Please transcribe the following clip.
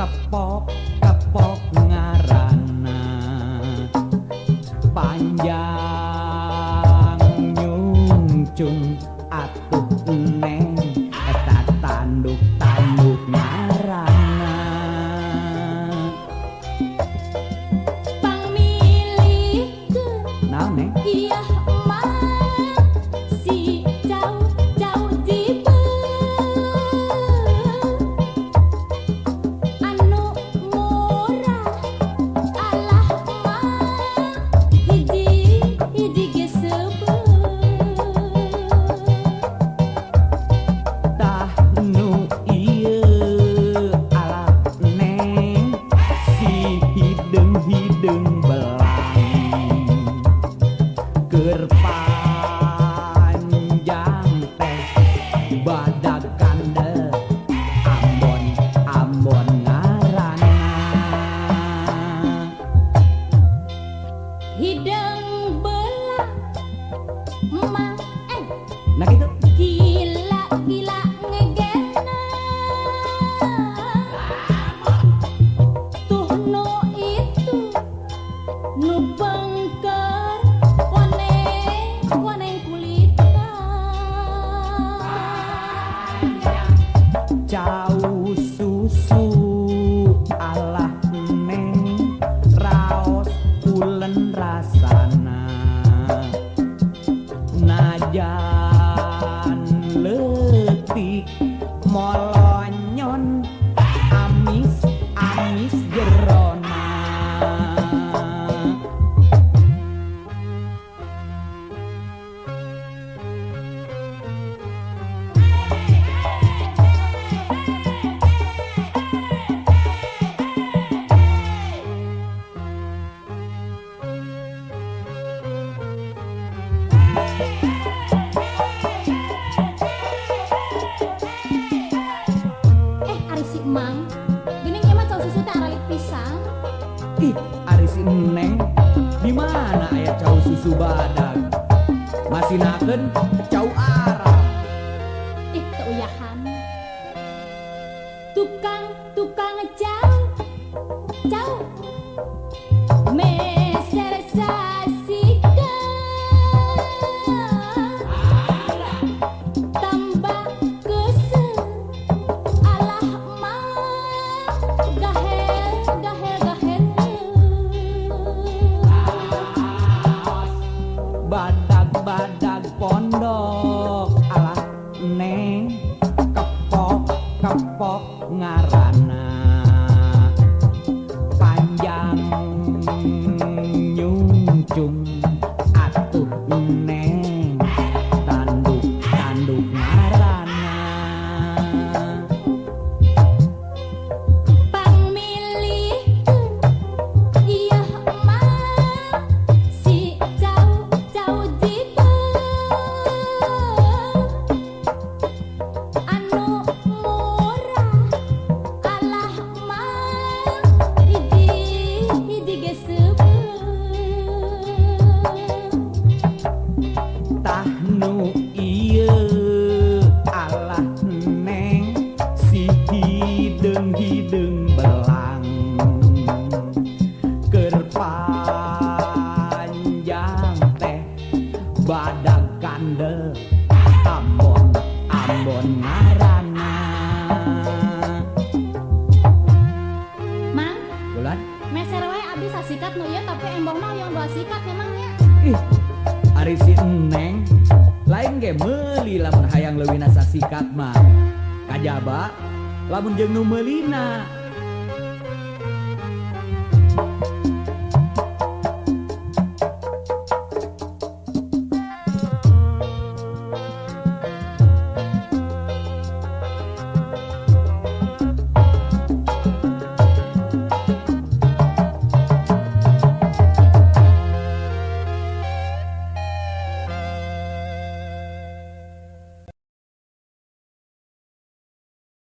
kepok kepok ngaranna panjang nyungcung atuh neng eta tanduk tanduk ngaranna pangmilikeun naon neng iya mah si jauh jauh anu murah alah mah hiji hiji ge tah nu ieu alat neng si hideung belang keur panjang teh badag kandel Ambon Ambon ngaranna hideung belah mah nah gitu gila gila ngegena tuh nu itu nu bengker koneng kulitna cau susu alah neng raos ulen rasana najan leutik molonyon amis amis jerona ari si emang geuning ieu mah cau susu teh aralik pisang ih ari si neng di mana aya cau susu badag masih nakeun cau arab ih keuyahan tukang tukang cau meser sasikeun tambah keuseuh alah mah gahel gahel gahel badag badag pondok alah neng kepok kepok ngaranna panjang nyungcung atuh neng tanduk tanduk ngaranna pangmilikeun iya mah si jauh jauh anu murah alah mah hiji hiji ge tah nu ieu alah neng si hideung belang keur panjang teh badag kandel Ambon Ambon ngaranna mang bulan meser wae abis sasikat nu ieu tapi embongna yang dua sikat memangnya ih ari si neng lain ge meuli lamun hayang leuwihna sasikat mah kajaba lamun jeung nu meulina